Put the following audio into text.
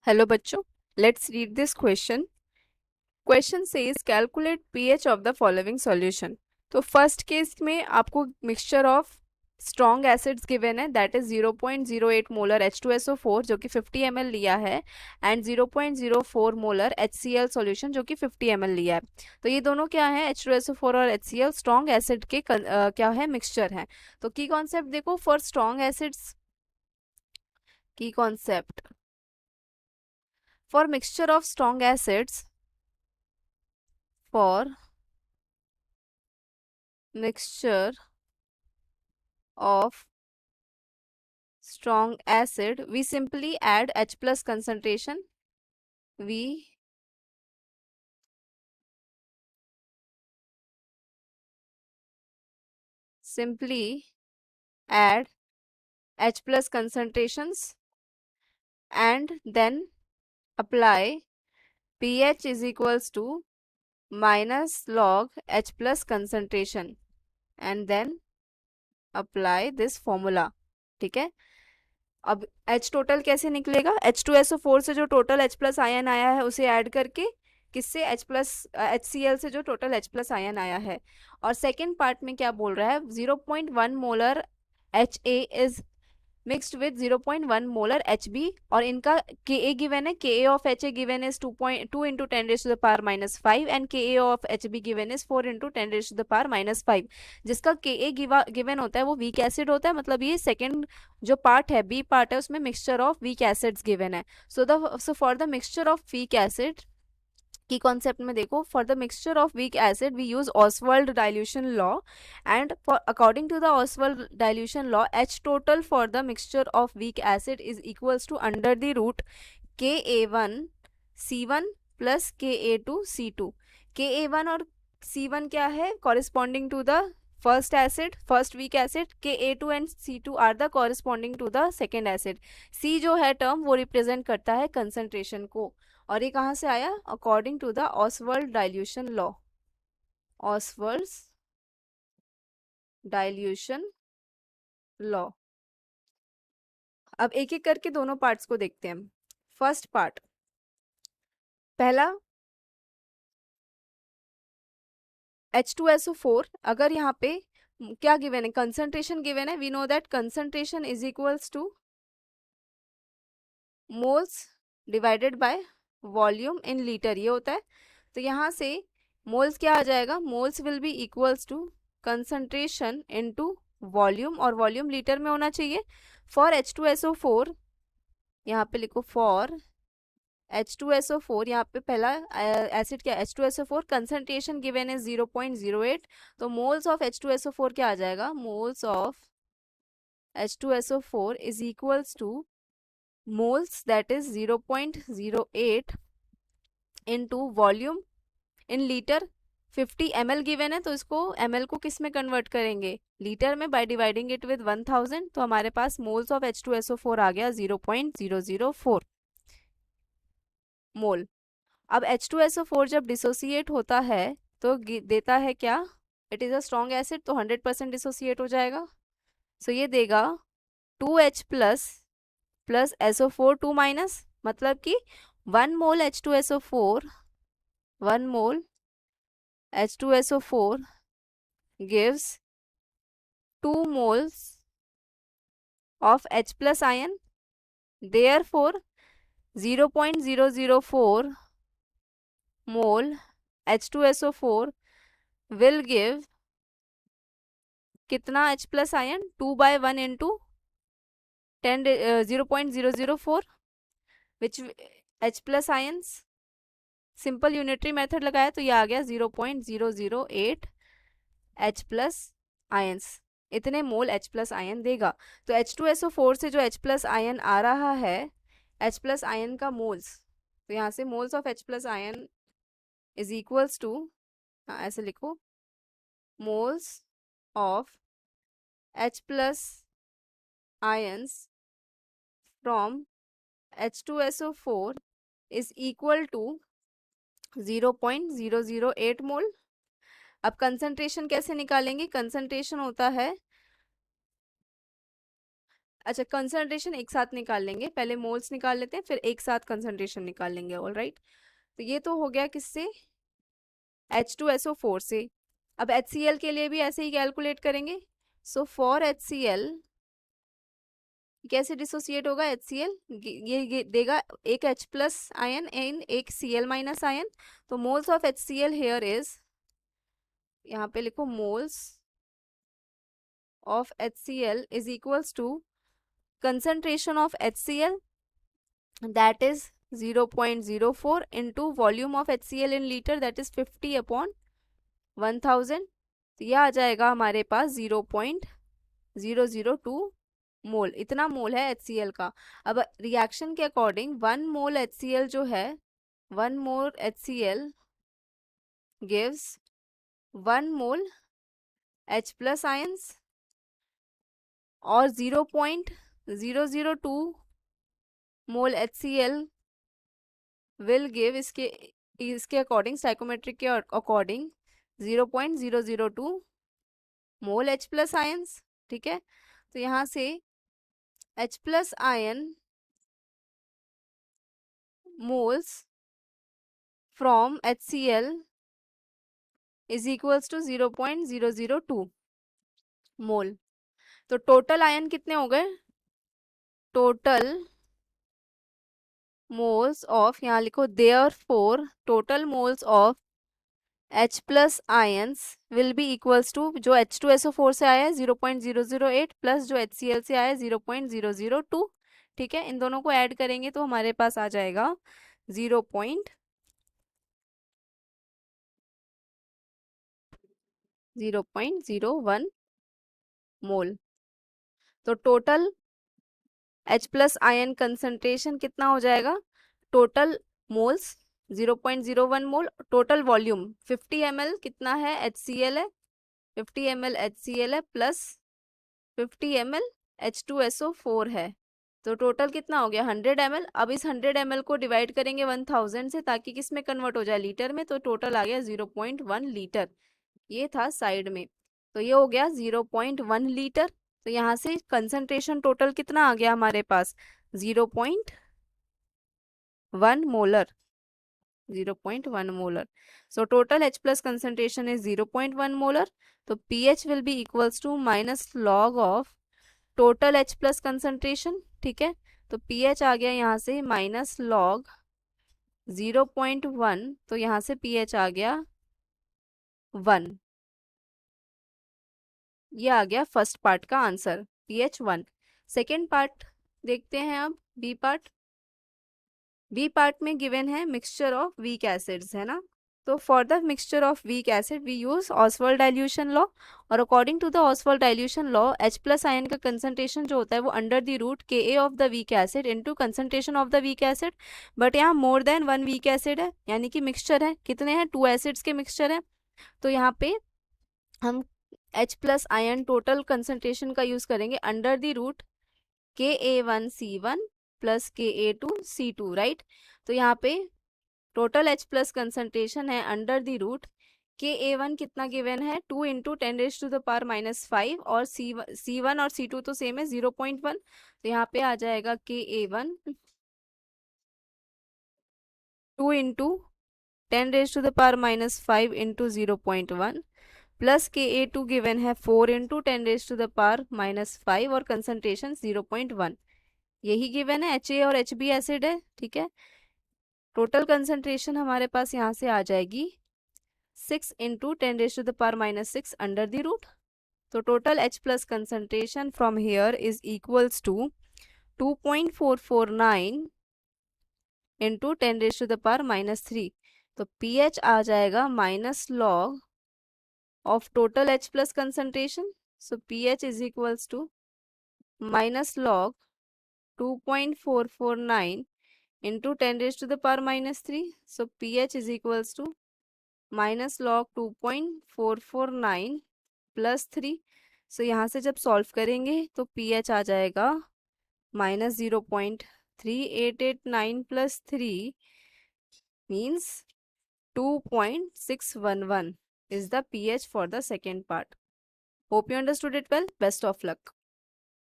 Hello बच्चों, let's read this question. Question says calculate pH of the following solution. तो first case में आपको mixture of strong acids given है, that is 0.08 molar H2SO4 जो कि 50 ml लिया है, एंड 0.04 मोलर HCl सॉल्यूशन जो कि 50 ml लिया है. तो ये दोनों क्या है, H2SO4 और HCl स्ट्रॉन्ग एसिड के क्या है, मिक्सचर है. तो की कॉन्सेप्ट देखो, फॉर स्ट्रॉन्ग एसिड्स की concept, for mixture of strong acids, for mixture of strong acid we simply add H plus concentration. We simply add H plus concentrations and then apply pH is equals to minus log H plus concentration and then apply this formula. ठीक है. अब H total कैसे निकलेगा, H2SO4 से जो total H plus ion आया है उसे ऐड करके किससे, H प्लस HCl से जो टोटल H प्लस आयन आया है. और सेकेंड पार्ट में क्या बोल रहा है, 0.1 molar HA is mixed with 0.1 molar HB और इनका Ka गिवन है, Ka of HA given is 2.2 into 10 raise to the power -5 and Ka of HB given is 4 into 10 raise to the power -5. जिसका Ka given होता है वो weak acid होता है, मतलब ये सेकेंड जो पार्ट है, बी पार्ट है, उसमें mixture of weak acids given है. So for the mixture of weak acid की कॉन्सेप्ट में देखो, for the mixture of weak acid we use Ostwald dilution law and for according to the Ostwald dilution law H total for the mixture of weak acid is equals to under the root Ka1 C1 plus Ka2 C2. Ka1 और C1 क्या है, corresponding to the first acid, first week acid. Ka2 and C2 are the corresponding to the second acid. C जो है term वो represent करता है concentration को. और ये कहाँ से आया, according to the Ostwald dilution law. Ostwald dilution law. अब एक एक करके दोनों पार्ट्स को देखते हैं. फर्स्ट पार्ट, पहला H2SO4, अगर यहाँ पे क्या गिवन है, कंसंट्रेशन गिवन है. We know that concentration is equals to moles divided by volume in litre, ये होता है. तो यहाँ से मोल्स क्या आ जाएगा, moles will be equals to concentration into volume, और वॉल्यूम लीटर में होना चाहिए. फॉर H2SO4 यहाँ पे लिखो, फॉर H2SO4 यहाँ पे पहला एसिड क्या, H2SO4 कंसंट्रेशन गिवन है 0.08. तो मोल्स ऑफ H2SO4 क्या आ जाएगा, moles of H2SO4 is equals to moles that is 0.08 into volume in litre. 50 ml given है, तो इसको ml को किस में कन्वर्ट करेंगे, लीटर में, बाय डिवाइडिंग इट विद 1000. तो हमारे पास मोल्स ऑफ H2SO4 आ गया 0.004 मोल. अब H2SO4 जब डिसोसिएट होता है तो देता है क्या, it is a strong acid, तो 100% डिसोसिएट हो जाएगा. सो ये देगा 2H plus plus SO4 2 minus, मतलब कि 1 मोल H2SO4, 1 mole H2SO4 gives 2 moles of H plus ion. Therefore 0.004 mole H2SO4 will give कितना H plus ion, 2/1 into 10 0.004, which H plus ions simple unitary method लगाया तो ये आ गया 0.008 H प्लस आयंस. इतने मोल H plus ion देगा. तो H2SO4 से जो H प्लस आयन आ रहा है, H प्लस आयन का मोल्स, तो यहाँ से moles of H plus ion is equals to, ऐसे लिखो, moles of H plus ions from H2SO4 is equal to 0.008 mole. अब कंसंट्रेशन कैसे निकालेंगे, कंसंट्रेशन होता है अच्छा कंसंट्रेशन एक साथ निकाल लेंगे, पहले मोल्स निकाल लेते हैं फिर एक साथ कंसंट्रेशन निकाल लेंगे। ऑल राइट, तो ये तो हो गया किससे, H2SO4 से। अब HCl के लिए भी ऐसे ही कैलकुलेट करेंगे। सो फॉर HCl कैसे डिसोसिएट होगा, HCl ये देगा एक H प्लस आयन एंड एक Cl माइनस आयन। तो moles of HCl here is, यहाँ पे लिखो moles of HCl is equals to concentration of HCl, that is 0.04 into volume of HCl in liter, that is 50 upon 1000। तो यह आ जाएगा हमारे पास 0.002 मोल, इतना मोल है HCl का। अब रिएक्शन के अकॉर्डिंग 1 मोल HCl जो है, 1 mole HCl gives 1 mole H plus ions और 0.002 मोल HCl विल गिव इसके अकॉर्डिंग, साइकोमेट्रिक के according 0.002 mole H plus ions. ठीक है, तो यहाँ से H plus ion moles from HCl is equals to 0.002 mole. तो टोटल आयन कितने हो गए, टोटल मोल्स ऑफ, यहाँ लिखो therefore total moles of H plus ions will be equals to, जो H2SO4 से आया है 0.008 प्लस जो HCl से आया है 0.002। ठीक है, इन दोनों को ऐड करेंगे तो हमारे पास आ जाएगा 0.01 मोल। तो total H plus ion concentration कितना हो जाएगा, टोटल मोल्स 0.01 मोल, टोटल वॉल्यूम 50 ml कितना है, HCl है, 50 ml HCl है प्लस 50 ml H2SO4 है। तो टोटल कितना हो गया 100 ml। अब इस 100 ml को डिवाइड करेंगे 1000 से ताकि किस में कन्वर्ट हो जाए, लीटर में। तो टोटल आ गया 0.1 लीटर, ये था साइड में। तो ये हो गया 0.1 लीटर। तो यहाँ से कंसंट्रेशन टोटल कितना आ गया हमारे पास, 0.1 molar, 0.1 molar. So total H plus concentration is 0.1 molar. तो pH will be equals to minus log of total H plus concentration. ठीक है, तो pH आ गया यहाँ से माइनस लॉग 0.1, तो यहाँ से pH आ गया 1। ये आ गया फर्स्ट पार्ट का आंसर, pH 1। सेकेंड पार्ट देखते हैं अब, बी पार्ट। बी पार्ट में गिवन है मिक्सचर ऑफ वीक एसिड्स, है ना। तो for the mixture of weak acid we use Ostwald dilution law, और according to the Ostwald dilution law H plus ion का कंसंट्रेशन जो होता है वो under the root Ka of the weak acid into concentration of the weak acid. But यहाँ more than 1 weak acid है, यानी कि मिक्सचर है, कितने हैं, 2 एसिड्स के मिक्सचर है। तो यहाँ पे हम H plus ion total concentration का यूज करेंगे under the root Ka1C1 plus Ka2C2, right. तो यहाँ पे टोटल H प्लस कंसंट्रेशन है अंडर द रूट Ka1 कितना गिवन है, 2 इंटू 10⁻⁻⁵, और C1 और C2 तो सेम है 0.1। तो यहाँ पे आ जाएगा Ka1 2 into 10⁻⁻⁵ into 0.1 plus Ka2 given है 4 इंटू 10⁻⁻⁵, और कंसंट्रेशन 0.1 यही गिवन है। Ha और Hb एसिड है। ठीक है, टोटल कंसंट्रेशन हमारे पास यहाँ से आ जाएगी 6 इंटू 10⁻⁻⁶ अंडर द रूट। तो total H plus concentration from here is equals to 2.449 into 10⁻⁻3। तो pH आ जाएगा minus log of total H plus concentration. So pH is equals to minus log 2.449 into 10⁻⁻3। So pH is equals to minus log 2.449 plus 3। सो यहाँ से जब solve करेंगे तो pH आ जाएगा minus 0.3889 plus 3 means 2.611 is the pH for the second part. Hope you understood it well. Best of luck.